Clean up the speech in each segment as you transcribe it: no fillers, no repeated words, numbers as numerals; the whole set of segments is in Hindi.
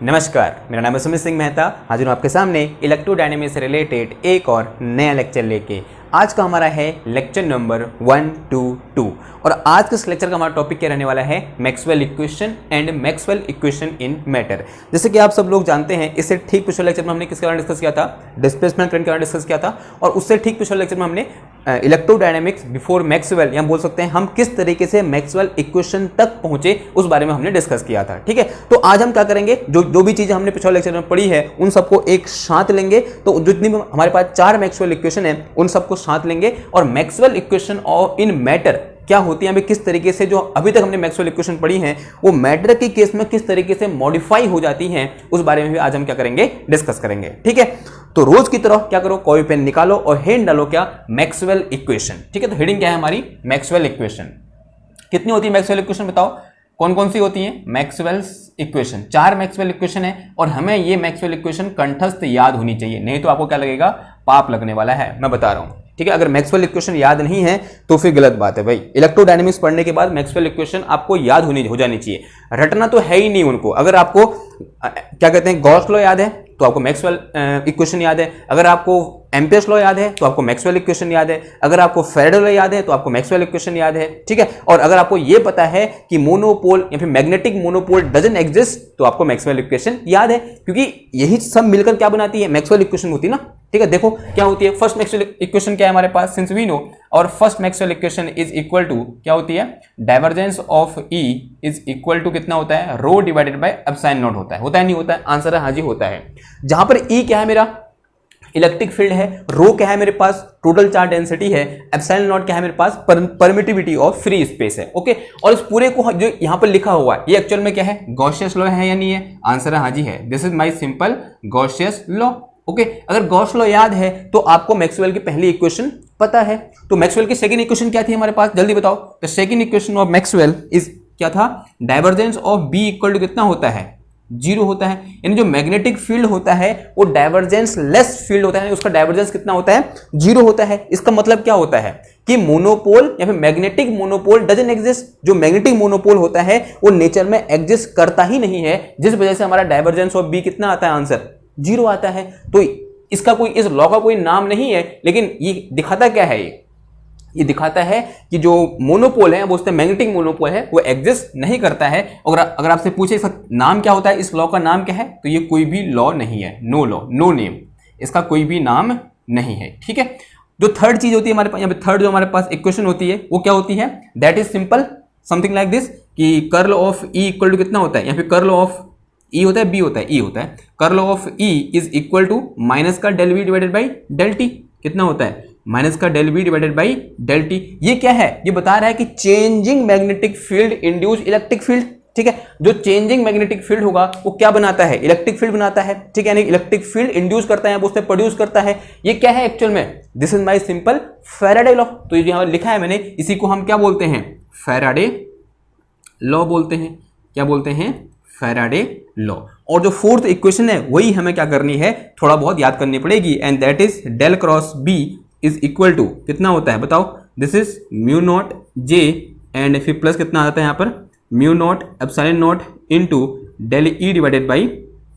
नमस्कार, मेरा नाम है सुमित सिंह मेहता। हाजिर हूँ आपके सामने इलेक्ट्रोडायनेमिक्स से रिलेटेड एक और नया लेक्चर लेके। आज का हमारा है लेक्चर नंबर 122 और आज के इस लेक्चर का हमारा टॉपिक क्या रहने वाला है, Maxwell equation and Maxwell equation in matter. जैसे कि आप सब लोग जानते हैं, इससे ठीक पिछले लेक्चर में हमने किसके बारे में डिस्कस किया था, डिस्प्लेसमेंट करंट के बारे में डिस्कस किया था। और उससे ठीक पिछले लेक्चर में हमने इलेक्ट्रोडायनेमिक्स बिफोर मैक्सवेल, या हम बोल सकते हैं हम किस तरीके से मैक्सवेल इक्वेशन तक पहुंचे उस बारे में हमने डिस्कस किया था। ठीक है, तो आज हम क्या करेंगे, जो भी चीजें हमने पिछले लेक्चर में पढ़ी है उन सबको एक साथ लेंगे। तो जितनी भी हमारे पास 4 मैक्सवेल इक्वेशन है उन सबको साथ लेंगे और Maxwell equation of in matter क्या होती है, हमें किस तरीके से जो अभी तक हमने मैक्सवेल इक्वेशन पढ़ी हैं वो मैटर के केस में किस तरीके से मॉडिफाई हो जाती हैं, उस बारे में भी आज हम क्या करेंगे, डिस्कस करेंगे। ठीक है, तो रोज की तरह क्या करो, कोई पेन निकालो और हेड डालो क्या, मैक्सवेल इक्वेशन। ठीक है, तो हेडिंग क्या है हमारी, मैक्सवेल इक्वेशन। कितनी होती है मैक्सवेल इक्वेशन, बताओ कौन कौन सी होती है मैक्सवेल्स इक्वेशन। 4 मैक्सवेल इक्वेशन है और हमें ये मैक्सवेल इक्वेशन कंठस्थ याद होनी चाहिए, नहीं तो आपको क्या लगेगा, पाप लगने वाला है, मैं बता रहा हूं। ठीक है, अगर मैक्सवेल इक्वेशन याद नहीं है तो फिर गलत बात है भाई। इलेक्ट्रोडायनेमिक्स पढ़ने के बाद मैक्सवेल इक्वेशन आपको याद हो जानी चाहिए, रटना तो है ही नहीं उनको। अगर आपको क्या कहते हैं, गॉस लॉ याद है तो आपको मैक्सवेल इक्वेशन याद है, अगर आपको एम्पियर्स लॉ याद है तो आपको मैक्सवेल इक्वेशन याद है, अगर आपको फैराडे लॉ याद है तो आपको मैक्सवेल इक्वेशन याद है। ठीक है, और अगर आपको यह पता है कि मोनोपोल या फिर मैग्नेटिक मोनोपोल डजंट एग्जिस्ट तो आपको मैक्सवेल इक्वेशन याद है, क्योंकि यही सब मिलकर क्या बनाती है, मैक्सवेल इक्वेशन होती है ना। ठीक है, देखो क्या होती है, फर्स्ट मैक्सवेल इक्वेशन क्या है हमारे पास, सिंस वी नो और first Maxwell equation is equal to क्या होती है, divergence of E is equal to कितना होता है, rho divided by epsilon naught होता है नहीं होता है, आंसर है हाँ जी होता है। जहां पर ई क्या है, मेरा इलेक्ट्रिक फील्ड है, रो क्या है मेरे पास, टोटल चार्ज डेंसिटी है, एप्सिलॉन नॉट क्या है मेरे पास, परमिटिविटी ऑफ फ्री स्पेस है। ओके, और इस पूरे को जो यहां पर लिखा हुआ है ये एक्चुअल में क्या है, गॉसियस लॉ है या नहीं है, आंसर है हाँ जी है। This is my simple Gauss's law. Okay, अगर गॉस लॉ याद है तो आपको मैक्सवेल की पहली इक्वेशन पता है। तो मैक्सवेल की सेकंड इक्वेशन क्या थी हमारे पास, जल्दी बताओ। The second equation of Maxwell is क्या था, divergence of B equal to कितना होता है, 0 होता है। यानी जो मैग्नेटिक फील्ड होता है वो डाइवर्जेंस लेस फील्ड होता है, उसका डाइवर्जेंस कितना होता है, 0 होता है। इसका मतलब क्या होता है कि मोनोपोल या फिर मैग्नेटिक मोनोपोल डजंट एग्जिस्ट। जो मैग्नेटिक मोनोपोल होता है वो नेचर में एग्जिस्ट करता ही नहीं है, जिस वजह से हमारा डाइवर्जेंस ऑफ बी कितना आता है, आंसर 0 आता है। तो इसका कोई, इस लॉ का कोई नाम नहीं है, लेकिन ये दिखाता क्या है, ये दिखाता है कि जो मोनोपोल है वो उससे मैग्नेटिक मोनोपोल है वो एग्जिस्ट नहीं करता है। और अगर आपसे पूछे इसका नाम क्या होता है, इस लॉ का नाम क्या है, तो ये कोई भी लॉ नहीं है, नो लॉ, नो नेम, इसका कोई भी नाम नहीं है। ठीक है, जो थर्ड चीज होती है हमारे पास, यहाँ पे थर्ड जो हमारे पास इक्वेशन होती है वो क्या होती है, that is simple something like this कि curl of E equal to कितना होता है, या फिर कर्ल ऑफ ई होता है, बी होता है, ई होता है, curl of E is equal to minus का del V divided by del T, कितना होता है, माइनस का del V divided by del T. ये क्या है, ये बता रहा है कि changing magnetic field induce electric field. ठीक है, जो चेंजिंग मैग्नेटिक फील्ड होगा वो क्या बनाता है, इलेक्ट्रिक फील्ड बनाता है। ठीक है, यानी इलेक्ट्रिक फील्ड इंड्यूस करता है, वो उससे प्रोड्यूस करता है। ये क्या है एक्चुअल में, this is my simple Faraday law. तो यहां लिखा है मैंने, इसी को हम क्या बोलते हैं, फैराडे लॉ बोलते हैं। क्या बोलते हैं, फैराडे लॉ। और जो फोर्थ इक्वेशन है वही हमें क्या करनी है, थोड़ा बहुत याद करनी पड़ेगी, and that is del cross B is equal to कितना होता है, बताओ, this is mu naught J and फिर प्लस कितना आता है यहाँ पर, mu naught epsilon not into del E divided by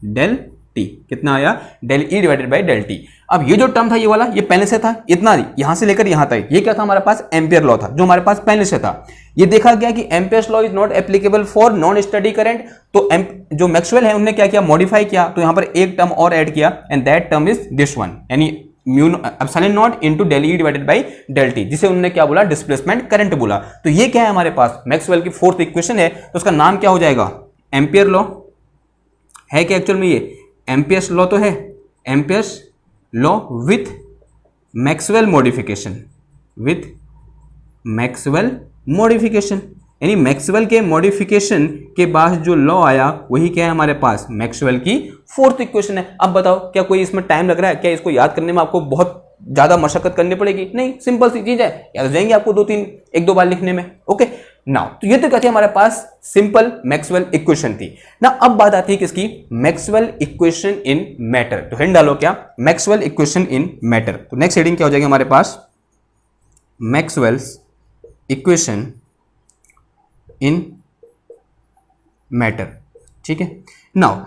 del T. कितना आया, del E divided by del T. अब ये जो टर्म था ये वाला, ये पहले से था, इतना यहां से लेकर यहां तक, ये क्या था हमारे पास, एम्पियर लॉ था, जो हमारे पास पहले से था। ये देखा गया कि Ampere's law is not applicable for non study current. तो जो मैक्सवेल है उन्होंने क्या किया, मॉडिफाई किया, तो यहां पर एक टर्म और ऐड किया, and that term is this one, यानी mu epsilon not into del E divided by del T, जिसे उन्होंने क्या बोला, डिस्प्लेसमेंट करंट बोला। तो ये क्या है हमारे पास, मैक्सवेल की फोर्थ इक्वेशन है, तो उसका नाम क्या हो जाएगा, एम्पियर लॉ है। क्या एक्चुअल में ये एम्पियर्स लॉ तो है, Ampere's law with Maxwell modification, with Maxwell modification, यानी मैक्सवेल के मॉडिफिकेशन के बाद जो लॉ आया वही क्या है हमारे पास, मैक्सवेल की फोर्थ इक्वेशन है। अब बताओ क्या कोई इसमें टाइम लग रहा है, क्या इसको याद करने में आपको बहुत ज्यादा मशक्कत करनी पड़ेगी, नहीं, सिंपल सी चीज है, याद हो जाएंगे आपको 1-2 बार लिखने में। ओके नाउ, तो ये तो क्या थी हमारे पास, सिंपल मैक्सवेल इक्वेशन थी ना। अब बात आती है किसकी, मैक्सवेल इक्वेशन इन मैटर। तो हेड डालो क्या, मैक्सवेल इक्वेशन इन मैटर। तो नेक्स्ट हेडिंग क्या हो जाएगी हमारे पास, मैक्सवेल्स इक्वेशन इन मैटर। ठीक है, नाउ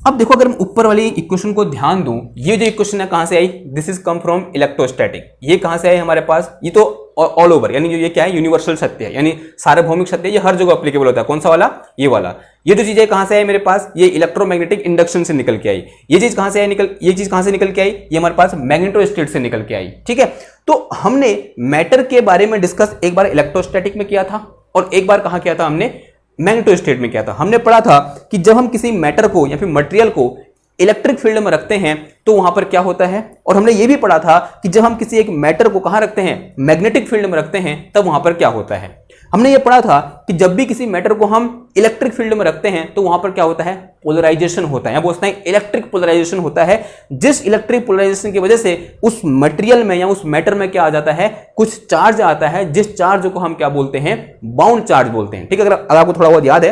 अब देखो अगर हम ऊपर वाली इक्वेशन को ध्यान दूं, ये जो इक्वेशन है कहां से आई, this is come from electrostatic, ये कहां से आई हमारे पास, ये तो ऑल ओवर, यानी जो ये क्या है यूनिवर्सल सत्य है, यानी सार्वभौमिक सत्य है, ये हर जगह एप्लीकेबल होता है। कौन सा वाला, ये वाला। ये जो चीज है कहां से आई मेरे पास, ये इलेक्ट्रोमैग्नेटिक इंडक्शन से निकल के आई। ये चीज कहां से आई ये चीज कहां से निकल के आई, ये हमारे पास मैग्नेटोस्टेट से निकल के आई। ठीक है, तो हमने मैटर के बारे में डिस्कस एक बार इलेक्ट्रोस्टैटिक में किया था और एक बार कहां किया था हमने, मैग्नेटोस्टेट में किया था। हमने पढ़ा था कि जब हम किसी मैटर को या फिर मटेरियल को इलेक्ट्रिक फील्ड में रखते हैं तो वहां पर क्या होता है, और हमने ये भी पढ़ा था कि जब हम किसी एक मैटर को कहां रखते हैं, मैग्नेटिक फील्ड में रखते हैं, तब वहां पर क्या होता है। हमने ये पढ़ा था कि जब भी किसी मैटर को हम इलेक्ट्रिक फील्ड में रखते हैं तो वहां पर क्या होता है, पोलराइजेशन होता है, या बोलते हैं इलेक्ट्रिक पोलराइजेशन होता है, जिस इलेक्ट्रिक पोलराइजेशन की वजह से उस मटेरियल में या उस मैटर में क्या आ जाता है, कुछ चार्ज आता है, जिस चार्ज को हम क्या बोलते हैं, बाउंड चार्ज बोलते हैं। ठीक है, अगर आपको थोड़ा बहुत याद है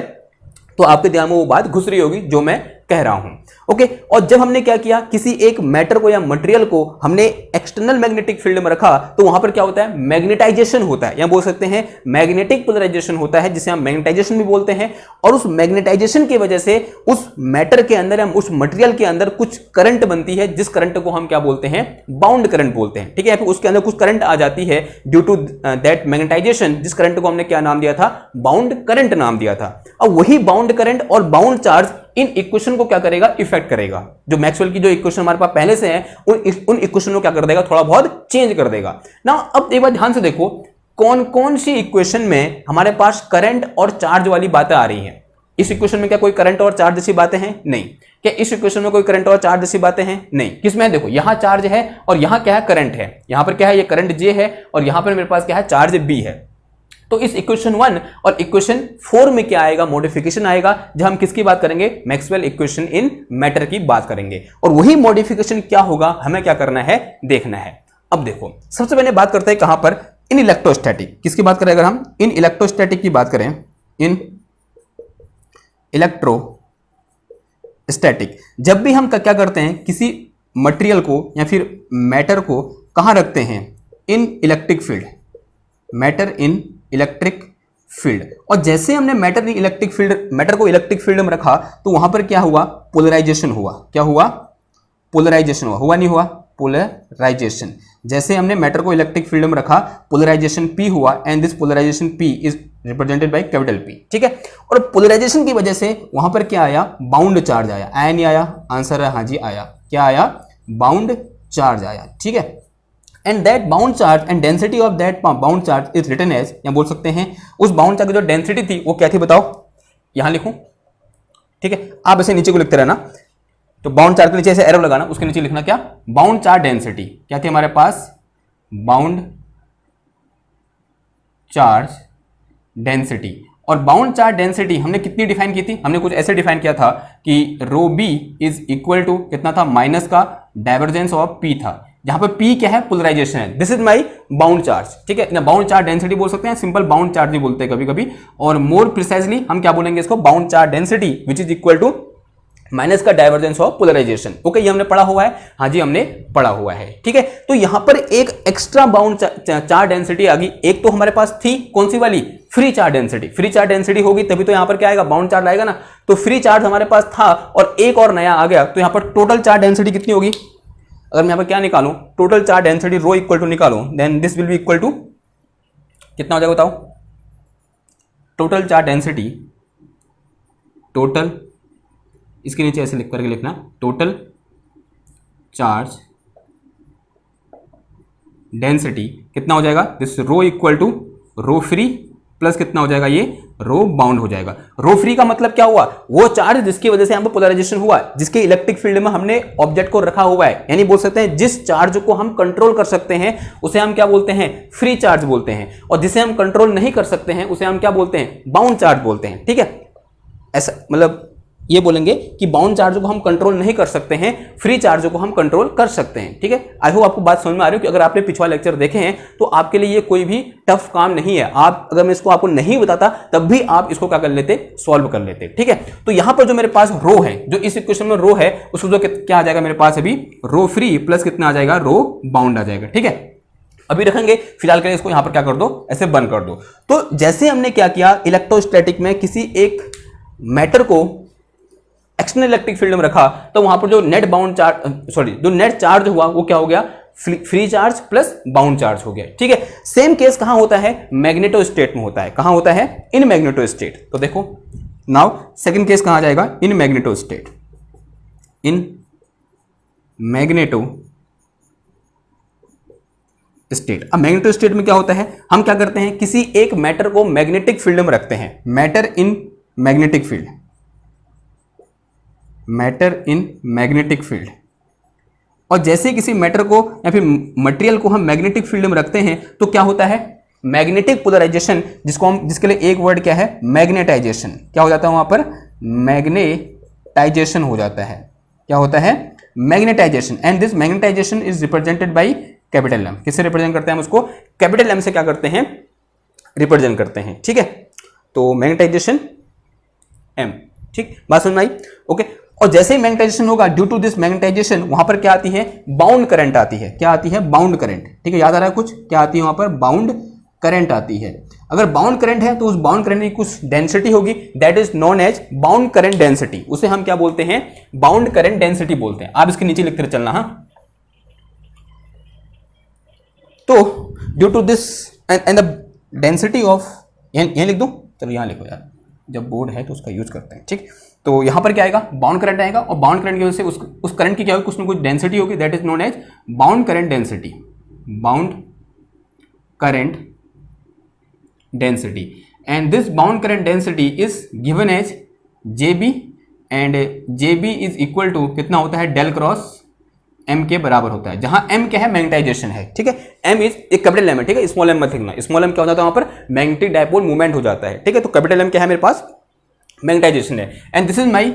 तो आपके दिमाग में वो बात घुस रही होगी जो मैं कह रहा हूं। ओके, और जब हमने क्या किया, किसी एक मैटर को या मटेरियल को हमने एक्सटर्नल मैग्नेटिक फील्ड में रखा तो वहां पर क्या होता है, मैग्नेटाइजेशन होता है, या बोल सकते हैं मैग्नेटिक पोलराइजेशन होता है, जिसे हम मैग्नेटाइजेशन भी बोलते हैं। और उस मैग्नेटाइजेशन की वजह से उस मैटर के अंदर या उस मटेरियल के अंदर कुछ करंट बनती है, जिस करंट को हम क्या बोलते हैं, बाउंड करंट बोलते हैं। ठीक है, फिर उसके अंदर कुछ करंट आ जाती है ड्यू टू दैट मैग्नेटाइजेशन, जिस करंट को हमने क्या नाम दिया था, बाउंड करंट नाम दिया था। अब वही बाउंड करंट और बाउंड चार्ज इन इक्वेशन को क्या करेगा, इफेक्ट करेगा। जो मैक्सवेल की जो इक्वेशन हमारे पास पहले से है उन इक्वेशन को क्या कर देगा, थोड़ा बहुत चेंज कर देगा ना। अब एक बार ध्यान से देखो, कौन कौन सी इक्वेशन में हमारे पास करंट और चार्ज वाली बातें आ रही हैं। इस इक्वेशन में क्या कोई करंट और चार्ज जैसी बातें हैं, नहीं। क्या इस इक्वेशन में कोई करंट और चार्ज जैसी बातें हैं, नहीं। किसमें, देखो यहां चार्ज है और यहां क्या है, करंट है। यहां पर क्या है, ये करंट J है और यहां पर मेरे पास क्या है, चार्ज B है। तो इस इक्वेशन 1 और इक्वेशन 4 में क्या आएगा, मॉडिफिकेशन आएगा, जब हम किसकी बात करेंगे, मैक्सवेल इक्वेशन इन मैटर की बात करेंगे। और वही मॉडिफिकेशन क्या होगा, हमें क्या करना है, देखना है। अब देखो सबसे पहले बात करते हैं कहां पर, इन इलेक्ट्रोस्टैटिक। किसकी बात करें, अगर हम इन इलेक्ट्रोस्टैटिक की बात करें, इन इलेक्ट्रोस्टैटिक, जब भी हम क्या करते हैं, किसी मटेरियल को या फिर मैटर को कहां रखते हैं, इन electric field, matter in electric field. और जैसे हमने मैटर को इलेक्ट्रिक फील्ड में रखा तो वहां पर क्या हुआ, पोलराइजेशन हुआ। क्या हुआ, पोलराइजेशन हुआ नहीं हुआ, पोलराइजेशन। जैसे हमने मैटर को इलेक्ट्रिक फील्ड में रखा, पोलराइजेशन P हुआ, and this polarisation P is represented by capital P। ठीक है, और पोलराइजेशन की वजह से वहां पर क्या आया, बाउंड चार्ज आया। आया नहीं आया, आंसर है हाँ जी आया। क्या आया, बाउंड चार्ज आया। ठीक है, and that bound charge and density of that bound charge is written as, या बोल सकते हैं उस बाउंड चार्ज की जो डेंसिटी थी वो क्या थी, बताओ, यहां लिखूं। ठीक है, आप ऐसे नीचे को लिखते रहना, तो बाउंड चार्ज के नीचे ऐसे एरो लगाना, उसके नीचे लिखना क्या, बाउंड चार्ज डेंसिटी। क्या थी हमारे पास, बाउंड चार्ज डेंसिटी। और बाउंड चार्ज डेंसिटी हमने कितनी डिफाइन की थी, हमने कुछ ऐसे डिफाइन किया था कि रो बी इज इक्वल टू कितना था, माइनस का डाइवर्जेंस ऑफ पी था, जहां पर P क्या है, पोलराइजेशन है। This is my bound charge. ठीक है ना, बाउंड चार्ज डेंसिटी बोल सकते हैं, सिंपल बाउंड चार्ज भी बोलते हैं कभी कभी। और मोर प्रिसाइजली हम क्या बोलेंगे इसको, bound charge density which is equal to minus का डाइवर्जेंस ऑफ पोलराइजेशन। ओके, ये हमने पढ़ा हुआ है, हाँ जी हमने पढ़ा हुआ है। ठीक है, तो यहां पर एक एक्स्ट्रा बाउंड चार्ज डेंसिटी आ गई। एक तो हमारे पास थी कौन सी वाली, free charge density. Free charge density होगी तभी तो यहां पर क्या आएगा, बाउंड चार्ज आएगा ना। तो फ्री चार्ज हमारे पास था और एक और नया आ गया, तो यहां पर टोटल चार्ज डेंसिटी कितनी होगी, अगर मैं यहां पर क्या निकालूं, total charge density rho equal to निकालूं, then this will be equal to कितना हो जाएगा बताओ, टोटल चार्ज डेंसिटी, टोटल, इसके नीचे ऐसे लिख करके लिखना, टोटल चार्ज डेंसिटी कितना हो जाएगा, this rho equal to rho free plus कितना हो जाएगा, ये रो बाउंड हो जाएगा। रो फ्री का मतलब क्या हुआ, वो चार्ज जिसकी वजह से यहां पर पोलराइजेशन हुआ, जिसके इलेक्ट्रिक फील्ड में हमने ऑब्जेक्ट को रखा हुआ है, यानी बोल सकते हैं जिस चार्ज को हम कंट्रोल कर सकते हैं उसे हम क्या बोलते हैं, फ्री चार्ज बोलते हैं, और जिसे हम कंट्रोल नहीं कर सकते हैं उसे हम क्या बोलते हैं, बाउंड चार्ज बोलते हैं। ठीक है, ऐसा मतलब ये बोलेंगे कि बाउंड चार्ज को हम कंट्रोल नहीं कर सकते हैं, फ्री चार्ज को हम कंट्रोल कर सकते हैं। ठीक है, आई होप आपको बात समझ में आ रही है कि अगर आपने पिछला लेक्चर देखे हैं तो आपके लिए ये कोई भी टफ काम नहीं है। आप अगर मैं इसको आपको नहीं बताता तब भी आप इसको क्या कर लेते, सॉल्व कर लेते। ठीक है, तो यहां पर जो मेरे पास रो है, जो इस इक्वेशन में रो है, उसको जो क्या आ जाएगा मेरे पास अभी, रो फ्री प्लस कितना आ जाएगा, रो बाउंड आ जाएगा। ठीक है, अभी रखेंगे, फिलहाल के लिए इसको यहां पर क्या कर दो, ऐसे बंद कर दो। तो जैसे हमने क्या किया, इलेक्ट्रोस्टैटिक में किसी एक मैटर को एक्सटर्नल इलेक्ट्रिक फील्ड में रखा तो वहां पर जो नेट बाउंड चार्ज जो नेट चार्ज हुआ वो क्या हो गया, free charge plus bound charge हो गया। ठीक है, सेम केस कहां होता है, मैग्नेटोस्टेट में होता है। कहां होता है, इन मैग्नेटोस्टेट। तो देखो नाउ सेकंड केस कहां जाएगा, इन मैग्नेटोस्टेट, इन मैग्नेटो स्टेट। अब मैग्नेटो स्टेट में क्या होता है, हम क्या करते हैं, किसी एक मैटर को मैग्नेटिक फील्ड में रखते हैं, matter in magnetic field, matter in magnetic field. और जैसे किसी मैटर को या फिर मटेरियल को हम मैग्नेटिक फील्ड में रखते हैं तो क्या होता है, मैग्नेटिक पोलराइजेशन, जिसके लिए एक वर्ड क्या है, मैग्नेटाइजेशन। क्या हो जाता है वहां पर, मैग्नेटाइजेशन हो जाता है। क्या होता है, magnetisation. And this magnetisation is represented by capital M. किससे रिप्रेजेंट करते हैं हम उसको, कैपिटल एम से क्या करते हैं, रिप्रेजेंट करते हैं। ठीक है, तो मैग्नेटाइजेशन एम। ठीक, बात समझ में आई, ओके। और जैसे ही मैग्नेटाइजेशन होगा, ड्यू टू दिस मैग्नेटाइजेशन वहां पर क्या आती है, बाउंड करंट आती है। क्या आती है, बाउंड करंट। ठीक है, याद आ रहा है कुछ, क्या आती है वहां पर, बाउंड करंट आती है। अगर बाउंड करंट है तो उस बाउंड करंट की कुछ डेंसिटी होगी, that is known as bound current density. उसे हम क्या बोलते हैं, बाउंड करंट डेंसिटी बोलते हैं। आप इसके नीचे लिखते चलना। हाँ, तो due to this and the density of, यहां लिख दूं, चलो यहां लिखो यार, जब बोर्ड है तो उसका यूज करते हैं। ठीक, तो यहां पर क्या आएगा, बाउंड करंट आएगा, और बाउंड करंट की वजह से उस करंट की क्या होगी, कुछ ना कुछ डेंसिटी होगी, that is known as bound current density, bound current density. And this bound current density is given as JB, and JB is equal to कितना होता है, डेल क्रॉस M के बराबर होता है, जहां M क्या है, मैग्नेटाइजेशन है। ठीक है, M इज एक कैपिटल एम है। ठीक है, स्मॉल एम मत लिखना, स्मॉल एम क्या हो जाता है वहां पर, मैग्नेटिक डायपोल मूवमेंट हो जाता है। ठीक है, तो कैपिटल M क्या है मेरे पास, मैग्नेटाइजेशन है। And this is my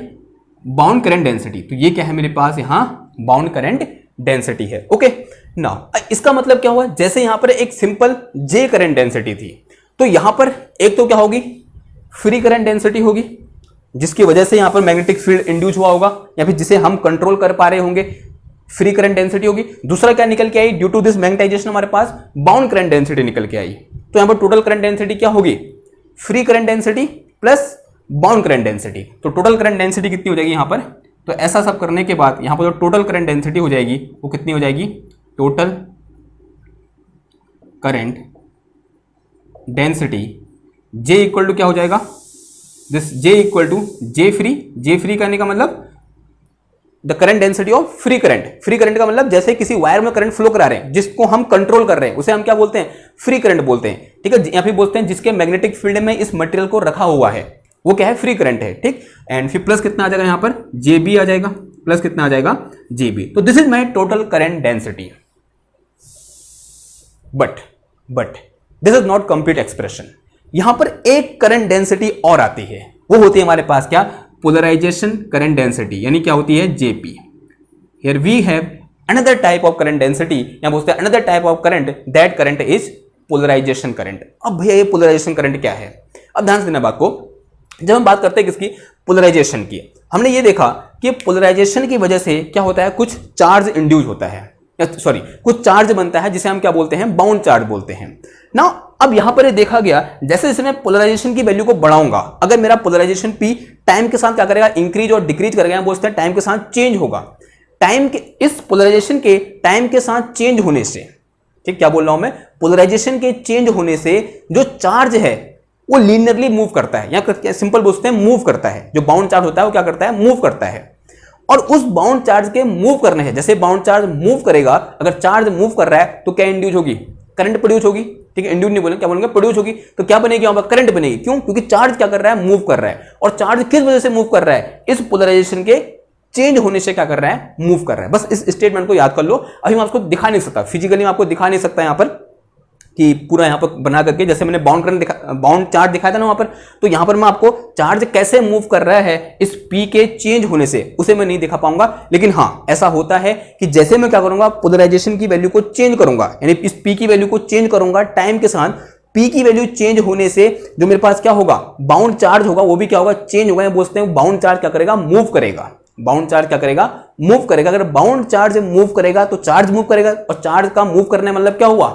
bound current density. तो ये क्या है मेरे पास, यहां बाउंड करंट डेंसिटी है। ओके, नाउ इसका मतलब क्या हुआ, जैसे यहां पर एक सिंपल J करंट डेंसिटी थी, तो यहां पर एक तो क्या होगी, फ्री करंट डेंसिटी होगी, जिसकी वजह से यहां पर मैग्नेटिक फील्ड इंड्यूस हुआ होगा, या फिर जिसे हम कंट्रोल कर पा रहे होंगे, फ्री करंट डेंसिटी होगी। दूसरा क्या निकल के आई, ड्यू टू दिस मैग्नेटाइजेशन हमारे पास बाउंड करंट डेंसिटी निकल के आई। तो यहां पर टोटल करंट डेंसिटी क्या होगी, free current density plus bound current density. तो टोटल करंट डेंसिटी कितनी हो जाएगी यहां पर, तो ऐसा सब करने के बाद यहां पर जो टोटल करंट डेंसिटी हो जाएगी वो कितनी हो जाएगी, total current density J equal to क्या हो जाएगा, this J equal to J free करने का मतलब the current density of free current. Free current का मतलब जैसे किसी वायर में करंट फ्लो करा रहे हैं, जिसको हम कंट्रोल कर रहे हैं, उसे हम क्या बोलते हैं, फ्री करंट बोलते हैं। ठीक है, या फिर बोलते हैं जिसके मैग्नेटिक फील्ड में इस मटेरियल को रखा हुआ है, वो क्या है, फ्री करंट है। ठीक, एंड फिर प्लस कितना आ जाएगा यहां पर, JB आ जाएगा, प्लस कितना आ जाएगा, JB। तो this is my total current density. But this is not complete expression. यहां पर एक करंट डेंसिटी और आती है, वो होती है हमारे पास क्या, पोलराइजेशन करंट डेंसिटी, यानी क्या होती है, JP। Here we have another type of current density, या बोलते हैं another type of current, that current is polarisation current. अब भैया ये पोलराइजेशन करंट क्या है, अब ध्यान से देना बात को। जब हम बात करते हैं किसकी, पोलराइजेशन की, हमने ये देखा कि पोलराइजेशन की वजह से क्या होता है, कुछ चार्ज इंड्यूस होता है, सॉरी कुछ चार्ज बनता है, जिसे हम क्या बोलते हैं, बाउंड चार्ज बोलते हैं ना। अब यहां पर ये देखा गया, जैसे जैसे मैं पोलराइजेशन की वैल्यू को बढ़ाऊंगा, अगर मेरा पोलराइजेशन P टाइम के साथ क्या करेगा, इंक्रीज और डिक्रीज करेगा, बोलते हैं टाइम के साथ चेंज होगा। टाइम के इस पोलराइजेशन के टाइम के साथ चेंज होने से, ठीक क्या बोल रहा हूं मैं, पोलराइजेशन के चेंज होने से जो चार्ज है वो लीनियरली मूव करता है, या सिंपल बोलते हैं मूव करता है। जो बाउंड चार्ज होता है वो क्या करता है, मूव करता है। और उस बाउंड चार्ज के मूव करने से, जैसे बाउंड चार्ज मूव करेगा, अगर चार्ज मूव कर रहा है तो क्या इंड्यूस होगी, करंट प्रोड्यूस होगी। ठीक है, इंड्यूस नहीं बोलेंगे, क्या बोलेंगे, प्रोड्यूस होगी। तो क्या बनेगी यहाँ पर, करंट बनेगी। क्यों, क्योंकि चार्ज क्या कर रहा है, मूव कर रहा है। और चार्ज किस वजह से मूव कर रहा है, इस पोलराइजेशन के चेंज होने से क्या कर रहा है, मूव कर रहा है। बस इस स्टेटमेंट को याद कर लो। अभी मैं आपको दिखा नहीं सकता, फिजिकली मैं आपको दिखा नहीं सकता यहाँ पर कि पूरा यहाँ पर बना करके, जैसे मैंने बाउंड चार्ज दिखाया था ना वहां पर, तो यहाँ पर मैं आपको चार्ज कैसे मूव कर रहा है इस P के चेंज होने से, उसे मैं नहीं दिखा पाऊंगा। लेकिन हाँ, ऐसा होता है कि जैसे मैं क्या करूंगा, पोलराइजेशन की वैल्यू को चेंज करूंगा, यानी इस P की वैल्यू को चेंज करूंगा टाइम के साथ, P की वैल्यू चेंज होने से जो मेरे पास क्या होगा, बाउंड चार्ज होगा, वो भी क्या होगा, चेंज होगा। बोलते हैं बाउंड चार्ज क्या करेगा, मूव करेगा। बाउंड चार्ज क्या करेगा, मूव करेगा। अगर बाउंड चार्ज मूव करेगा तो चार्ज मूव करेगा, और चार्ज का मूव करने मतलब क्या हुआ,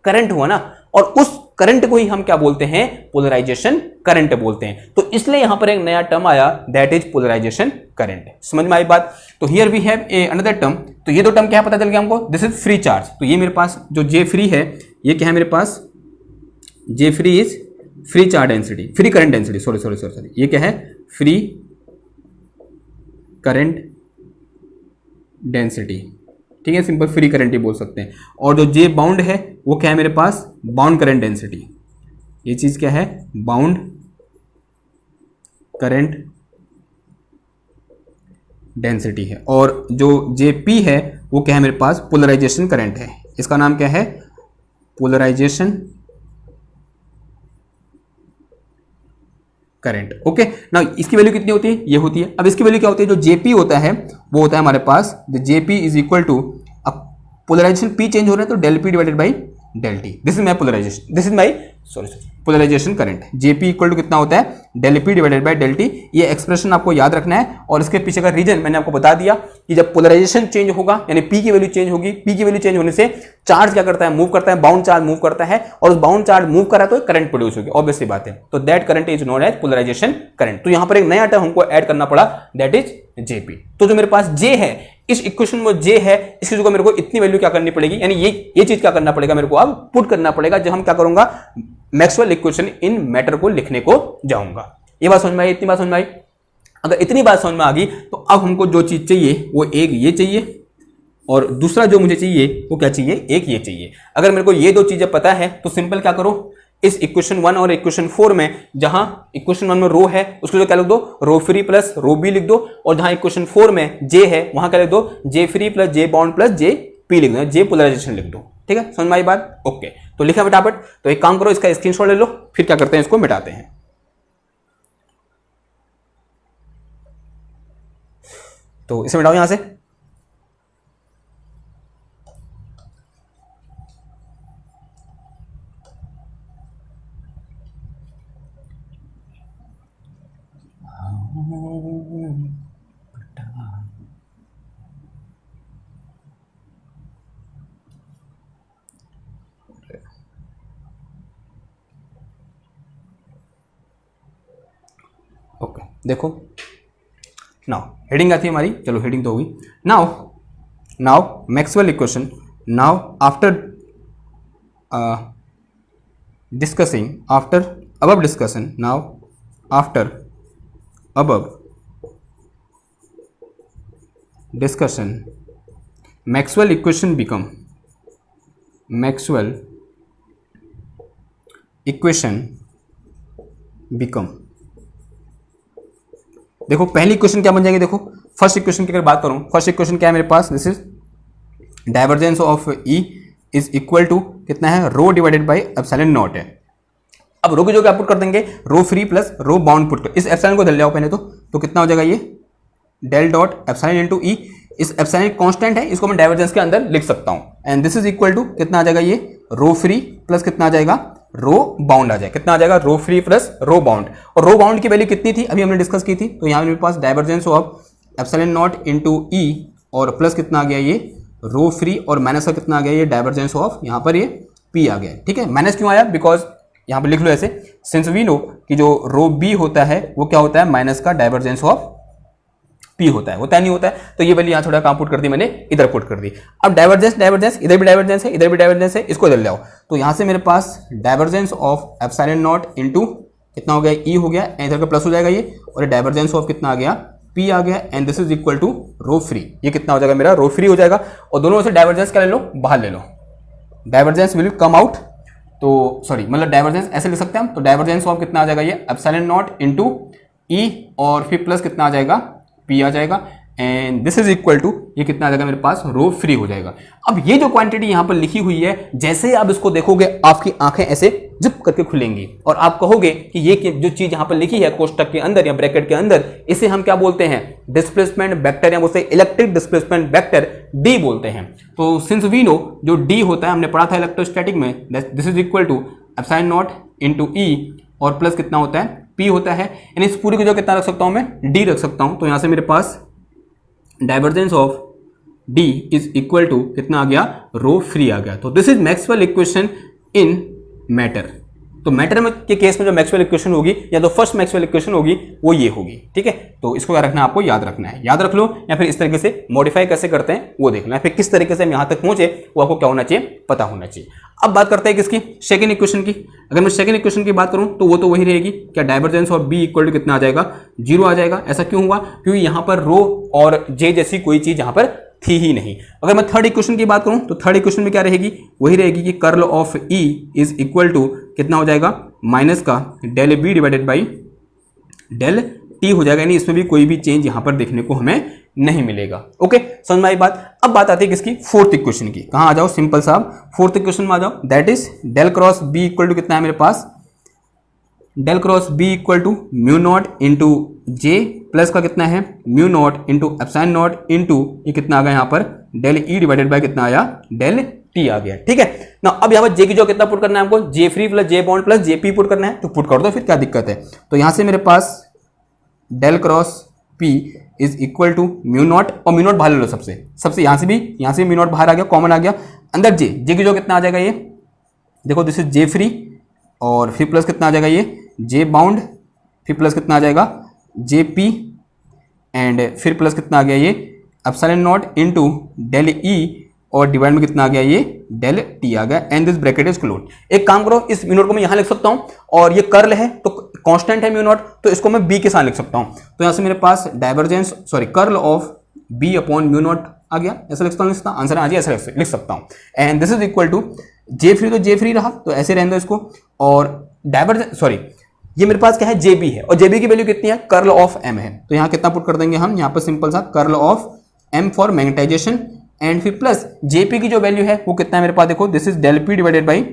करंट हुआ ना। और उस करंट को ही हम क्या बोलते हैं, पोलराइजेशन करंट बोलते हैं। तो इसलिए यहां पर एक नया टर्म आया, दैट इज पोलराइजेशन करंट। समझ में आई बात। तो here we have a another term. तो ये दो टर्म क्या पता चल गया हमको, दिस इज फ्री चार्ज। तो ये मेरे पास जो जे फ्री है, ये क्या है मेरे पास, J free is free charge density, free current density, sorry, ये क्या है, फ्री करंट डेंसिटी। ठीक है, सिंपल फ्री करंट ही बोल सकते हैं। और जो जे बाउंड है वो क्या है मेरे पास, बाउंड करंट डेंसिटी। ये चीज क्या है, बाउंड करंट डेंसिटी है। और जो जे पी है वो क्या है मेरे पास, पोलराइजेशन करंट है। इसका नाम क्या है, पोलराइजेशन करंट। ओके, ना इसकी वैल्यू कितनी होती है, ये होती है। अब इसकी वैल्यू क्या होती है, जो जेपी होता है वो होता है हमारे पास, जेपी इज इक्वल टू, अब पोलराइजेशन पी चेंज हो रहा है तो del P divided by del t. This is my polarisation, this is my polarisation current. JP equal to कितना होता है, del P divided by del T. ये एक्सप्रेशन आपको याद रखना है। और इसके पीछे का रीजन मैंने आपको बता दिया कि जब पोलराइजेशन चेंज होगा, यानी पी की वैल्यू चेंज होगी, पी की वैल्यू चेंज होने से चार्ज क्या करता है, मूव करता है, बाउंड चार्ज मूव करता है। और उस बाउंड चार्ज मूव कर रहा है तो करंट प्रोड्यूस होगी, ऑब्वियसली बात है। तो that current is known as polarisation current. तो यहां पर एक नया टर्म हमको ऐड करना पड़ा, दैट इज जेपी। तो जो मेरे पास जे है, इस इक्वेशन में जे है, इसकी जगह मेरे को इतनी वैल्यू क्या करनी पड़ेगी, यानी ये चीज क्या करना पड़ेगा मेरे को, अब पुट करना पड़ेगा। जब हम क्या करूंगा, मैक्सवेल इक्वेशन इन मैटर को लिखने को जाऊंगा। ये बात समझ में आई, इतनी बात समझ में आई। अगर इतनी बात समझ में आ गई तो अब हमको जो चीज चाहिए वो एक ये चाहिए, और दूसरा जो मुझे चाहिए वो क्या चाहिए, एक ये चाहिए। अगर मेरे को ये दो चीजें पता है तो सिंपल क्या करो, इस इक्वेशन 1 और इक्वेशन 4 में, जहां इक्वेशन 1 में रो है उसको जो क्या लिख दो, रो फ्री प्लस रो बी लिख दो। और जहां इक्वेशन 4 में जे है वहां क्या लिख दो, जे फ्री प्लस जे बाउंड प्लस जे पी लिख दो, जे पोलराइजेशन लिख दो। ठीक है, समझ में आई बात। ओके, तो लिखा फटाफट। तो एक काम करो, इसका स्क्रीनशॉट ले लो, फिर क्या करते हैं, इसको मिटाते हैं। तो इसे मिटाओ यहां से। ओके, देखो नाउ हेडिंग आती है हमारी, चलो हेडिंग तो होगी। Now Maxwell equation, now after discussing, after above discussion, now after above discussion, Maxwell equation become, Maxwell equation become, देखो पहली इक्वेशन क्या बन जाएगी, देखो फर्स्ट इक्वेशन की अगर बात करूं, फर्स्ट इक्वेशन क्या है मेरे पास, this is divergence of E is equal to कितना है, rho divided by epsilon naught है। अब रो की जो क्या पुट कर देंगे, rho free plus rho bound put कर, इस एप्सिलॉन को धर ले आओ पहले तो कितना हो जाएगा ये, डेल डॉट एप्सिलॉन इनटू ई। इस एप्सिलॉन कांस्टेंट है, इसको मैं डाइवर्जेंस के अंदर लिख सकता हूं, and this is equal to कितना आ जाएगा, ये रो फ्री प्लस कितना आ जाएगा, रो बाउंड आ जाएगा। कितना आ जाएगा, रो फ्री प्लस रो बाउंड। और रो बाउंड की वैल्यू कितनी थी, अभी हमने डिस्कस की थी। तो यहाँ मेरे पास divergence of epsilon not into E और प्लस कितना आ गया, ये रो फ्री, और माइनस का कितना आ गया, ये डाइवर्जेंस ऑफ यहाँ पर ये पी आ गया। ठीक है, माइनस क्यों आया, बिकॉज यहाँ पर लिख लो ऐसे, सिंस वी नो कि जो रो बी होता है वो क्या होता है, माइनस का डाइवर्जेंस ऑफ पी होता है नहीं होता है। तो ये वैल्यू यहाँ थोड़ा काम पुट कर दी मैंने, इधर पुट कर दी। अब डाइवर्जेंस इधर भी डाइवर्जेंस है, इधर भी डाइवर्जेंस है, इसको इधर ले आओ। तो यहाँ से मेरे पास divergence of epsilon not into कितना हो गया, ई हो गया, इधर का प्लस हो जाएगा ये, और डाइवर्जेंस ऑफ कितना आ गया, पी आ गया, and this is equal to rho free. ये कितना हो जाएगा मेरा, रो फ्री हो जाएगा। और दोनों में से डाइवर्जेंस क्या ले लो, बाहर ले लो, डाइवर्जेंस विल कम आउट। तो सॉरी, मतलब डाइवर्जेंस ऐसे लिख सकते हैं हम। तो डाइवर्जेंस ऑफ कितना आ जाएगा, ये एप्सिलॉन नॉट इनटू ई और फिर प्लस कितना आ जाएगा, पी आ जाएगा, and this is equal to ये कितना आ जाएगा मेरे पास, रो फ्री हो जाएगा। अब ये जो क्वांटिटी यहां पर लिखी हुई है, जैसे ही आप इसको देखोगे आपकी आंखें ऐसे जिप करके खुलेंगी और आप कहोगे कि ये जो चीज यहां पर लिखी है कोष्टक के अंदर या ब्रैकेट के अंदर, इसे हम क्या बोलते हैं, डिस्प्लेसमेंट वेक्टर, या बोलते हैं इलेक्ट्रिक डिस्प्लेसमेंट वेक्टर, डी बोलते हैं। तो सिंस वी नो जो डी होता है, हमने पढ़ा था इलेक्ट्रोस्टैटिक में, this is equal to epsilon not into E और प्लस कितना होता है, पी होता है। यानी इस पूरी को जो कितना रख सकता हूं मैं, डी रख सकता हूं। तो यहां से मेरे पास divergence of D is equal to कितना आ गया, रो फ्री आ गया। तो this is Maxwell equation in matter. तो मैटर में के केस में जो मैक्सवेल इक्वेशन होगी या तो फर्स्ट मैक्सवेल इक्वेशन होगी वो ये होगी, ठीक है। तो इसको क्या रखना है, आपको याद रखना है, याद रख लो, या फिर इस तरीके से मॉडिफाई कैसे करते हैं वो देखना है, फिर किस तरीके से हम यहाँ तक पहुंचे वो आपको क्या होना चाहिए, पता होना चाहिए। अब बात करते हैं किसकी, सेकंड इक्वेशन की। अगर मैं सेकंड इक्वेशन की बात करूं तो वो तो वही रहेगी, क्या divergence of B equal to कितना आ जाएगा, 0 आ जाएगा। ऐसा क्यों हुआ, क्योंकि यहाँ पर रो और जे जैसी कोई चीज यहाँ पर थी ही नहीं। अगर मैं थर्ड इक्वेशन की बात करूं तो थर्ड इक्वेशन में क्या रहेगी, वही रहेगी कि curl of E is equal to कितना हो जाएगा, माइनस का del B divided by del T हो जाएगा, यानी इसमें भी कोई भी चेंज यहां पर देखने को हमें नहीं मिलेगा। ओके, समझ में आई बात। अब बात आती है किसकी, फोर्थ इक्वेशन की। कहां आ जाओ, सिंपल साहब फोर्थ इक्वेशन में आ जाओ। That is del cross B equal to कितना है मेरे पास, del cross B equal to mu not into J plus का कितना है, mu not into epsilon not into ये कितना आ गया यहाँ पर डेल ई डिवाइडेड बाय कितना आया, डेल टी आ गया, ठीक है ना। अब यहाँ पर जे की जो कितना पुट करना है हमको, J free plus J bound plus J P put करना है, तो पुट कर दो, फिर क्या दिक्कत है। तो यहां से मेरे पास del cross P is equal to mu naught, और म्यू नॉट बाहर ले लो, सबसे यहां से भी म्यू नॉट बाहर आ गया, कॉमन आ गया, अंदर जे की जो कितना आ जाएगा, ये देखो दिस इज जे फ्री, और फिर प्लस कितना आ जाएगा ये जे बाउंड, फिर प्लस कितना आ जाएगा जे पी, एंड फिर प्लस कितना आ गया ये epsilon not into del E, और डिवाइड में कितना आ गया ये डेल टी आ गया, and this bracket is close. एक काम करो, इस म्यू नॉट को मैं यहां लिख सकता हूं, और ये कर्ल है तो कांस्टेंट है म्यू नॉट, तो इसको मैं बी के साथ लिख सकता हूं। तो यहां से मेरे पास divergence curl of B upon mu naught आ गया, ऐसा लिखता हूं, इसका आंसर आ जाए ऐसा लिख सकता हूं। And this is equal to J free, तो जे फ्री रहा तो ऐसे रहने दो इसको, और डाइवर्जेंस ये मेरे पास क्या है, जेबी है, और जेबी की वैल्यू कितनी है, कर्ल ऑफ एम है, तो यहाँ कितना पुट कर देंगे हम, यहाँ पर सिंपल सा curl of M for magnetization, and फिर प्लस जेपी की जो वैल्यू है वो कितना है मेरे पास, देखो this is del P divided by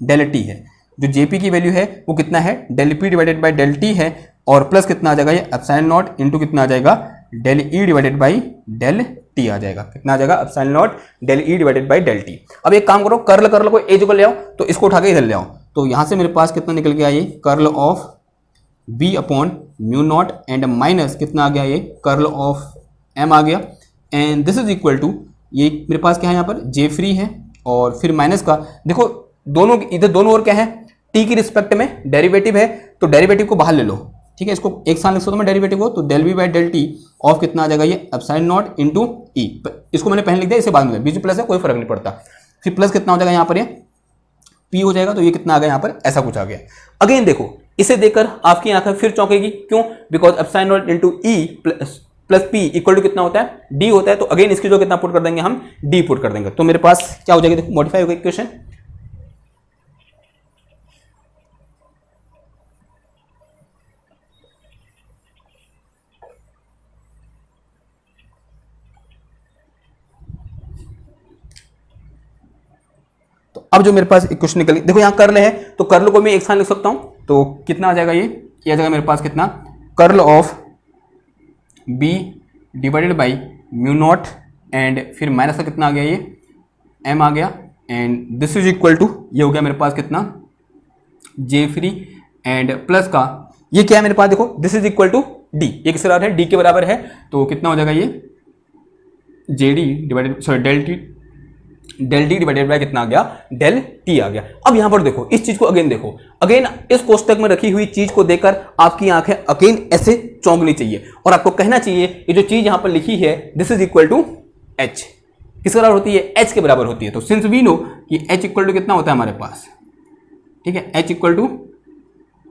del T है, जो जेपी की वैल्यू है वो कितना है, del P divided by del T है, और प्लस कितना आ जाएगा ये एप्सिलॉन नॉट इंटू कितना आ जाएगा del E divided by del T आ जाएगा, कितना आ जाएगा epsilon naught del E divided by del T. अब एक काम करो, कर्ल को एज को ले आओ, तो इसको उठा के इधर ले आओ, तो यहां से मेरे पास कितना निकल के आया, ये curl of B upon mu not, and minus कितना आ गया ये कर्ल ऑफ एम आ गया, and this is equal to ये मेरे पास क्या है यहाँ पर जे फ्री है, और फिर माइनस का देखो दोनों इधर दोनों ओर क्या है, टी की रिस्पेक्ट में डेरिवेटिव है, तो डेरिवेटिव को बाहर ले लो, ठीक है, इसको एक साथ लिख सकता हूं मैं डेरिवेटिव को, तो del B by del T of कितना आ जाएगा ये एप्सिलॉन नॉट इनटू ई, इसको मैंने पहले लिख दिया, इसे बाद में बीच में प्लस है कोई फर्क नहीं पड़ता, फिर प्लस कितना हो जाएगा यहाँ पर ये पी हो जाएगा, तो ये कितना आ गया यहाँ पर, ऐसा कुछ आ गया। अगेन देखो इसे देखकर आपकी आंखें फिर चौंकेगी, क्यों, because epsilon not into E plus P equal to कितना होता है, डी होता है, तो अगेन इसकी जो कितना पुट कर देंगे हम, डी पुट कर देंगे, तो मेरे पास क्या हो जाएगा, देखो मॉडिफाई होगा इक्वेशन, तो अब जो मेरे पास इक्वेशन निकली, देखो यहाँ कर्ल है, तो कर्ल को मैं एक साथ लिख सकता हूं, तो कितना आ जाएगा ये आ जाएगा मेरे पास कितना, curl of B divided by mu not, and फिर माइनस का कितना आ गया ये एम आ गया, and this is equal to ये हो गया मेरे पास कितना जे फ्री, एंड प्लस का ये क्या है मेरे पास, देखो this is equal to D, ये किसके बराबर है, डी के बराबर है, तो कितना हो जाएगा ये J D divided del D divided by कितना आ गया, डेल टी आ गया। अब यहां पर देखो इस चीज को अगेन देखो, अगेन इस कोष्टक में रखी हुई चीज को देखकर आपकी आंखें अगेन ऐसे चौंकनी चाहिए, और आपको कहना चाहिए ये जो चीज यहां पर लिखी है this is equal to H, किसके बराबर होती है, एच के बराबर होती है। तो सिंस वी नो कि एच इक्वल टू कितना होता है हमारे पास, ठीक है, H equal to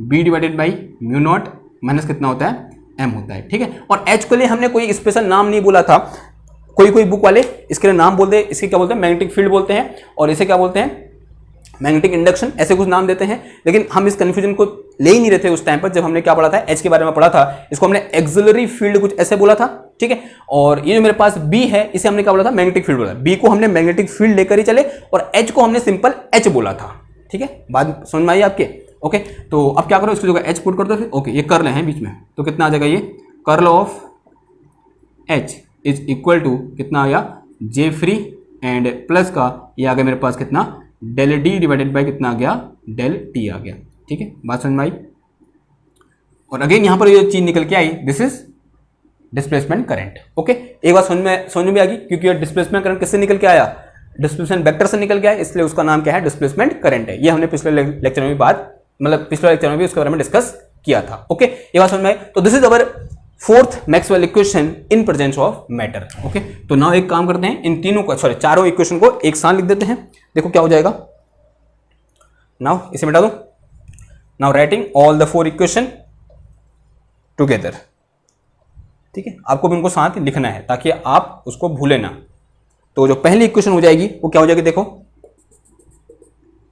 B divided by mu not minus कितना होता है, एम होता है, ठीक है। और एच के लिए हमने कोई स्पेशल नाम नहीं बोला था, कोई बुक वाले इसके लिए नाम बोलते हैं, इसके क्या बोलते हैं, मैग्नेटिक फील्ड बोलते हैं, और इसे क्या बोलते हैं, मैग्नेटिक इंडक्शन, ऐसे कुछ नाम देते हैं, लेकिन हम इस कंफ्यूजन को ले ही नहीं रहे थे उस टाइम पर जब हमने क्या पढ़ा था, एच के बारे में पढ़ा था, इसको हमने एक्सिलरी फील्ड कुछ ऐसे बोला था, ठीक है। और ये जो मेरे पास बी है इसे हमने क्या बोला था, मैग्नेटिक फील्ड बोला, बी को हमने मैग्नेटिक फील्ड लेकर ही चले, और एच को हमने सिंपल एच बोला था, ठीक है, बात समझ में आई आपके, ओके। तो अब क्या करो, इसकी जगह एच पुट कर दो, फिर ओके ये कर्ल है बीच में, तो कितना आ जाएगा ये curl of H is equal to कितना आया, जे फ्री, एंड प्लस का ये आ गया मेरे पास कितना, डेल डी डिवाइडेड बाय कितना आ गया, डेल टी आ गया, ठीक है, बात समझ में आई। और अगेन यहां पर ये चीज निकल के आई, this is displacement current, okay. एक बात समझ में आ गई, क्योंकि ये डिस्प्लेसमेंट करंट किससे निकल के आया, डिस्प्लेसमेंट वेक्टर से निकल गया है, इसलिए उसका नाम क्या है, डिस्प्लेसमेंट करंट है। ये हमने पिछले लेक्चर में भी पिछले लेक्चर में भी उसके बारे में डिस्कस किया था। ओके, ये बात समझ में आई। तो this is our fourth Maxwell equation in presence of matter. Okay, तो नाउ एक काम करते हैं, इन तीनों को चारों इक्वेशन को एक साथ लिख देते हैं। देखो क्या हो जाएगा, नाउ इसे मिटा दो। Now writing all the 4 equation together. ठीक है, आपको भी उनको साथ लिखना है ताकि आप उसको भूले ना। तो जो पहली इक्वेशन हो जाएगी वो क्या हो जाएगी, देखो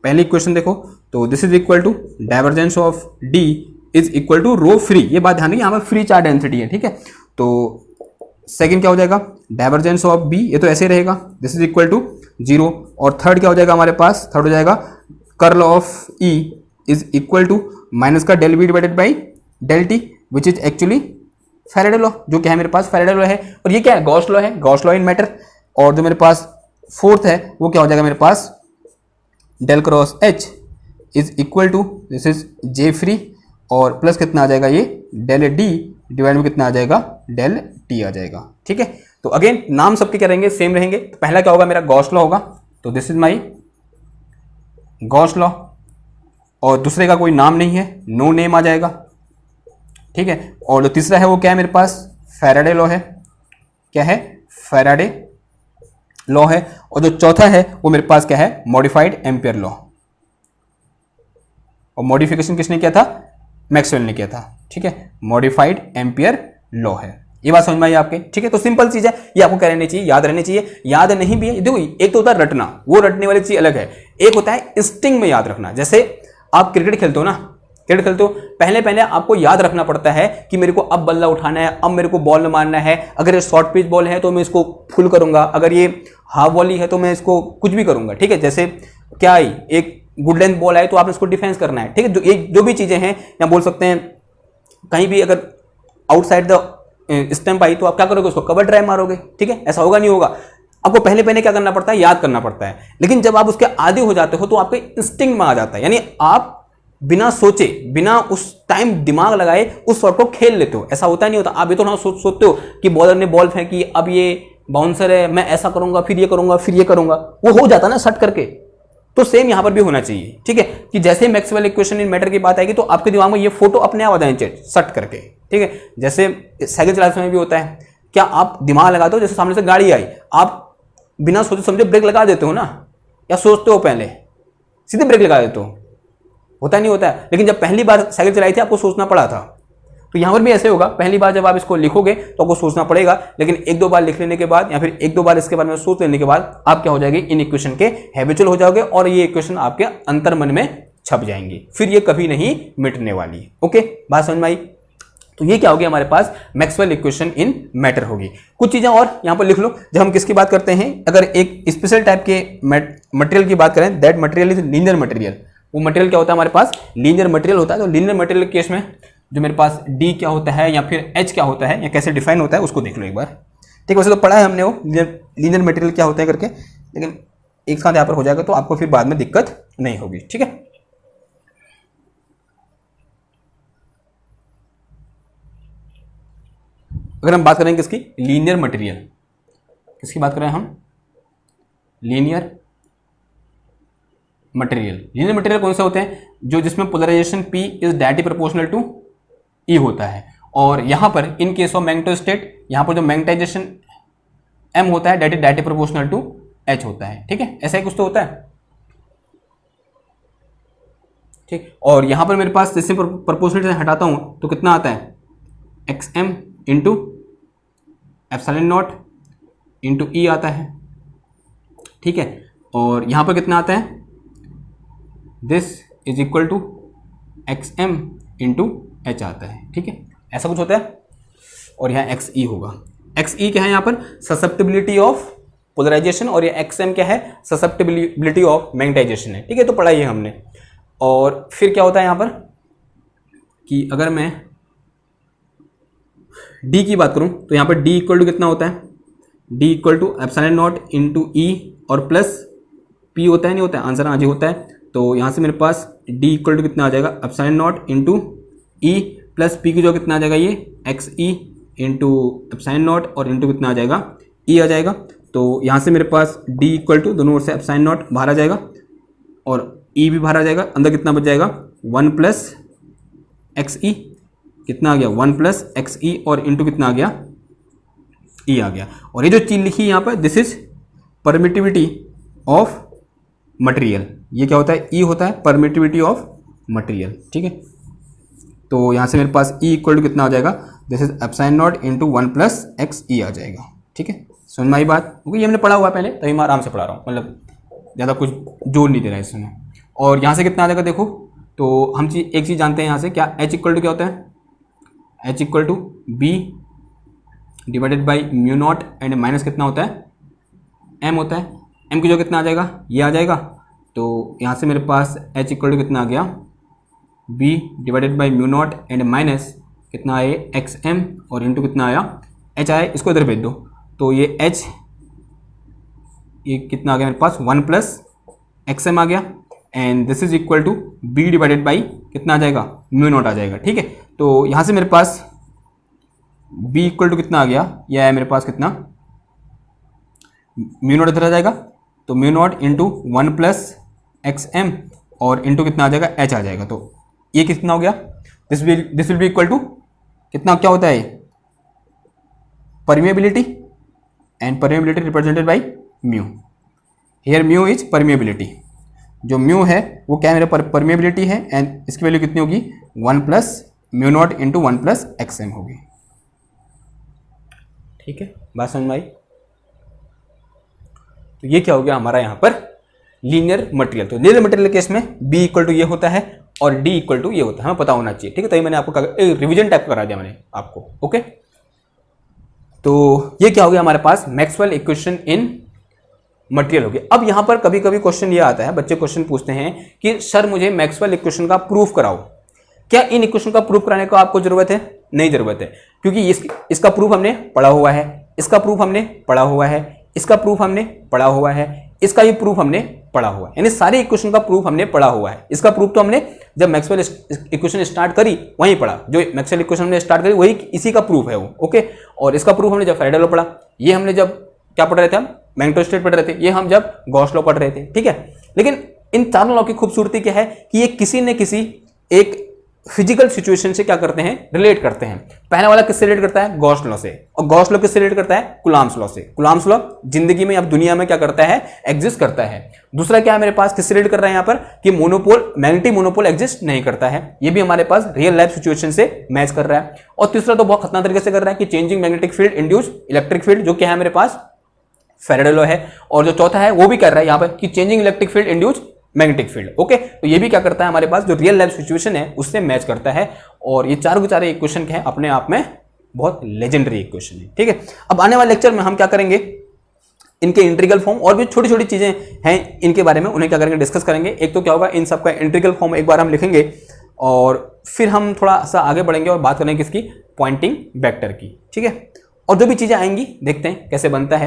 पहली इक्वेशन देखो, तो this is equal to divergence of D is equal to rho free. ये बात ध्यान रखिए, यहां पर फ्री चार्ज डेंसिटी है। ठीक है, तो सेकंड क्या हो जाएगा, डाइवर्जेंस ऑफ बी, ये तो ऐसे रहेगा, दिस इज इक्वल टू 0। और थर्ड क्या हो जाएगा हमारे पास, थर्ड हो जाएगा curl of E is equal to minus का del B divided by del T, which is actually Faraday law, जो क्या है मेरे पास फैराडे लॉ है। और ये क्या है, गॉस लॉ है, गॉस लॉ इन मैटर। और जो मेरे पास फोर्थ है वो क्या हो जाएगा मेरे पास, del cross H is equal to this is J free, और प्लस कितना आ जाएगा ये डेल डी डिवाइड में कितना आ जाएगा, डेल टी आ जाएगा। ठीक है, तो अगेन नाम सबके क्या रहेंगे, सेम रहेंगे। तो पहला क्या होगा मेरा, गॉस लॉ होगा, तो this is my Gauss law. और दूसरे का कोई नाम नहीं है, नो नेम आ जाएगा। ठीक है, और जो तीसरा है वो क्या है मेरे पास, फैराडे लॉ है। क्या है, फैराडे लॉ है। और जो चौथा है वो मेरे पास क्या है, मॉडिफाइड एम्पियर लॉ। और मॉडिफिकेशन किसने किया था, मैक्सवेल ने किया था। ठीक है, मॉडिफाइड एम्पियर लॉ है। ये बात समझ में आई आपके। ठीक है, तो सिंपल चीज है, ये आपको क्या रहनी चाहिए, याद रहनी चाहिए। याद नहीं भी है, देखो एक तो होता है रटना, वो रटने वाली चीज अलग है। एक होता है इंस्टिंक्ट में याद रखना। जैसे आप क्रिकेट खेलते हो ना, क्रिकेट खेलते हो, पहले पहले आपको याद रखना पड़ता है कि मेरे को अब बल्ला उठाना है, अब मेरे को बॉल मारना है। अगर ये शॉर्ट पिच बॉल है तो मैं इसको फुल करूंगा, अगर ये हाफ वॉली है तो मैं इसको कुछ भी करूंगा। ठीक है, जैसे क्या आई, एक गुड लेंथ बॉल है तो आपने इसको डिफेंस करना है। ठीक है, जो भी चीजें हैं, या बोल सकते हैं कहीं भी अगर आउटसाइड द स्टंप आई तो आप क्या करोगे, उसको कवर ड्राइव मारोगे। ठीक है, ऐसा होगा नहीं होगा, आपको पहले पहले क्या करना पड़ता है, याद करना पड़ता है। लेकिन जब आप उसके आदी हो जाते हो तो आपके इंस्टिंक्ट में आ जाता है, यानी आप बिना सोचे, बिना उस टाइम दिमाग लगाए उस शॉट को खेल लेते हो। ऐसा होता नहीं होता, आप ये तो ना सोचते हो कि बॉलर ने बॉल फेंकी, अब ये बाउंसर है, मैं ऐसा करूंगा, फिर ये करूंगा, फिर ये करूंगा, वो हो जाता ना सट करके। तो सेम यहां पर भी होना चाहिए। ठीक है, कि जैसे मैक्सवेल इक्वेशन इन मैटर की बात आएगी तो आपके दिमाग में ये फोटो अपने आप आ जाए सट करके। ठीक है, जैसे साइकिल चलाते समय भी होता है, क्या आप दिमाग लगाते हो, जैसे सामने से गाड़ी आई, आप बिना सोचे समझे ब्रेक लगा देते हो ना, या सोचते हो पहले सीधे ब्रेक लगा देते हो, होता नहीं होता है। लेकिन जब पहली बार साइकिल चलाई थी आपको सोचना पड़ा था, तो यहां पर भी ऐसे होगा, पहली बार जब आप इसको लिखोगे तो आपको सोचना पड़ेगा, लेकिन एक दो बार लिख लेने के बाद या फिर एक दो बार इसके बारे में सोच लेने के बाद आप क्या हो जाएंगे, इन इक्वेशन के हैबिचुअल हो जाओगे और ये इक्वेशन आपके अंतर मन में छप जाएंगी, फिर ये कभी नहीं मिटने वाली। ओके, बात समझ में आई। तो ये क्या हो गया हमारे पास, मैक्सवेल इक्वेशन इन मैटर होगी। कुछ चीजें और यहां पर लिख लो। जब हम किसकी बात करते हैं, अगर एक स्पेशल टाइप के मटेरियल की बात करें, that material is linear material. वो मटेरियल क्या होता है हमारे पास, लीनियर मटेरियल होता है। तो लीनियर मटेरियल के केस में जो मेरे पास डी क्या होता है या फिर एच क्या होता है या कैसे डिफाइन होता है उसको देख लो एक बार। ठीक है, वैसे तो पढ़ा है हमने वो लीनियर मटेरियल क्या होता है करके, लेकिन एक साथ यहाँ पर हो जाएगा तो आपको फिर बाद में दिक्कत नहीं होगी। ठीक है, अगर हम बात करें किसकी, लीनियर मटेरियल, किसकी बात करें हम, लीनियर मटेरियल। लीनियर मटेरियल कौन से होते हैं, जो जिसमें polarization P is directly proportional to E होता है। और यहां पर इन केस ऑफ मैग्नेटोस्टेट, यहां पर जो मैग्नेटाइजेशन M होता है डायरेक्टली प्रोपोर्शनल टू H होता है। ठीक है, ऐसा ही कुछ तो होता है। ठीक, और यहां पर मेरे पास जैसे प्रोपोर्शनल से हटाता हूं तो कितना आता है, XM into epsilon not into E आता है। ठीक है, और यहां पर कितना आता है, this is equal to XM into H आता है। ठीक है, ऐसा कुछ होता है। और यहाँ XE होगा। XE क्या है यहाँ पर, ससेप्टिबिलिटी ऑफ पोलराइजेशन, और ये XM क्या है, ससेप्टिबिलिटी ऑफ मैग्नेटाइजेशन है। ठीक है, तो पढ़ा ही है हमने। और फिर क्या होता है यहाँ पर कि अगर मैं D की बात करूँ तो यहाँ पर D इक्वल टू कितना होता है, D equal to epsilon not into E और प्लस P होता है, नहीं होता है, आंसर आज ही होता है। तो यहाँ से मेरे पास D इक्वल टू कितना आ जाएगा, epsilon not into E plus P की जो कितना आ जाएगा, ये XE इंटू एप्सिलॉन नॉट और इंटू कितना आ जाएगा, E आ जाएगा। तो यहाँ से मेरे पास d इक्वल टू दोनों ओर से एप्सिलॉन नॉट बाहर आ जाएगा और e भी बाहर आ जाएगा, अंदर कितना बच जाएगा 1 प्लस एक्स ई, कितना आ गया 1 प्लस एक्स ई और इंटू कितना आ गया e आ गया। और ये जो चीज लिखी यहाँ पर this is permittivity of material, ये क्या होता है e होता है परमिटिविटी ऑफ मटेरियल, ठीक है। तो यहाँ से मेरे पास e इक्वल टू कितना आ जाएगा, this is epsilon not into 1 plus X E आ जाएगा, ठीक है। समझ में आई बात, क्योंकि ये हमने पढ़ा हुआ है पहले, तभी मैं आराम से पढ़ा रहा हूँ, मतलब ज़्यादा कुछ जोर नहीं दे रहा है इसमें। और यहाँ से कितना आ जाएगा देखो, तो हम एक चीज़ जानते हैं यहाँ से, क्या h इक्वल टू क्या होता है, h equal to B divided by mu not and minus कितना होता है m होता है। m की जो कितना आ जाएगा ये आ जाएगा, तो यहाँ से मेरे पास h इक्वल टू कितना आ गया b divided by mu not and minus कितना आए एक्स एम और इंटू कितना आया h आया, इसको इधर भेज दो, तो ये h ये कितना आ गया मेरे पास 1 प्लस एक्स एम आ गया and this is equal to b divided by कितना आ जाएगा म्यू नॉट आ जाएगा, ठीक है। तो यहाँ से मेरे पास b इक्वल टू कितना आ गया, यह है मेरे पास कितना म्यू नॉट इधर आ जाएगा, तो mu not into 1 plus X M और इंटू कितना आ जाएगा h आ जाएगा। तो ये कितना हो गया, this will be equal to कितना, क्या होता है permeability and permeability represented by mu, here mu is permeability, जो म्यू है वो क्या मेरा परमिएबिलिटी है एंड इसकी वैल्यू कितनी होगी 1 plus mu not into 1 plus X M होगी, ठीक है। बात समझ में आई। तो ये क्या हो गया हमारा यहाँ पर लीनियर मटेरियल। तो लीनियर मटेरियल केस में b इक्वल टू ये होता है और d इक्वल टू ये होता है, हमें पता होना चाहिए, ठीक है। तभी मैंने आपको रिवीजन टाइप करा दिया मैंने आपको, ओके। तो ये क्या हो गया हमारे पास मैक्सवेल इक्वेशन इन मटेरियल हो गया। अब यहाँ पर कभी कभी क्वेश्चन ये आता है, बच्चे क्वेश्चन पूछते हैं कि सर मुझे मैक्सवेल इक्वेशन का प्रूफ कराओ। क्या इन इक्वेशन का प्रूफ कराने को आपको जरूरत है? नहीं जरूरत है, क्योंकि इसका प्रूफ हमने पढ़ा हुआ है, इसका प्रूफ हमने पढ़ा हुआ है, इसका प्रूफ हमने पढ़ा हुआ है, इसका भी प्रूफ हमने पढ़ा हुआ है, यानी सारे इक्वेशन का प्रूफ हमने पढ़ा हुआ है। इसका प्रूफ तो हमने जब मैक्सवेल इक्वेशन स्टार्ट करी वहीं पढ़ा, जो मैक्सवेल इक्वेशन हमने स्टार्ट करी वही इसी का प्रूफ है वो, ओके। और इसका प्रूफ हमने जब फैराडे लॉ पढ़ा, ये हमने जब क्या पढ़ रहे थे, हम मैग्नेटो स्टेट पढ़ रहे थे, ये हम जब गॉस लॉ पढ़ रहे थे, ठीक है। लेकिन इन चारों लॉ की खूबसूरती क्या है कि ये किसी न किसी एक फिजिकल सिचुएशन से क्या करते हैं, रिलेट करते हैं। पहला वाला किससे रिलेट करता है? गॉस लॉ से। और गॉस लॉ किससे रिलेट करता है? कूलॉम्स लॉ से। कूलॉम्स लॉ जिंदगी में अब दुनिया में क्या करता है, एग्जिस्ट करता है। दूसरा क्या है मेरे पास, किससे रिलेट कर रहा है यहाँ पर कि मोनोपोल, मैग्नेटिक मोनोपोल एग्जिस्ट नहीं करता है, ये भी हमारे पास रियल लाइफ सिचुएशन से मैच कर रहा है। और तीसरा तो बहुत खतरनाक तरीके से कर रहा है कि changing magnetic field induce electric field, जो क्या है मेरे पास फैराडे लॉ है। और जो चौथा है वो भी कर रहा है यहाँ पर कि changing electric field induce magnetic field, okay. तो ये भी क्या करता है हमारे पास जो रियल लाइफ सिचुएशन है उससे मैच करता है। और ये चारों के चारे इक्वेशन के हैं अपने आप में बहुत लेजेंडरी इक्वेशन है, ठीक है। अब आने वाले लेक्चर में हम क्या करेंगे, इनके इंटीग्रल फॉर्म और भी छोटी छोटी चीजें हैं इनके बारे में, उन्हें क्या करेंगे, डिस्कस करेंगे। एक तो क्या होगा, इन सब का इंटीग्रल फॉर्म एक बार हम लिखेंगे और फिर हम थोड़ा सा आगे बढ़ेंगे और बात करेंगे किसकी, पॉइंटिंग वेक्टर की, ठीक है। और जो भी चीजें आएंगी देखते हैं कैसे बनता है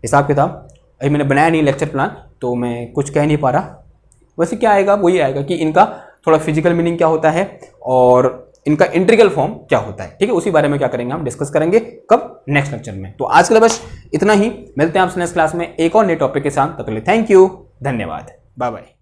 हिसाब किताब। अभी मैंने बनाया नहीं लेक्चर प्लान तो मैं कुछ कह नहीं पा रहा, वैसे क्या आएगा वही आएगा कि इनका थोड़ा फिजिकल मीनिंग क्या होता है और इनका इंटीग्रल फॉर्म क्या होता है, ठीक है। उसी बारे में क्या करेंगे हम, डिस्कस करेंगे कब, नेक्स्ट लेक्चर में। तो आज के लिए बस इतना ही, मिलते हैं आपसे नेक्स्ट क्लास में एक और नए टॉपिक के साथ। तब तक के लिए थैंक यू, धन्यवाद, बाय बाय।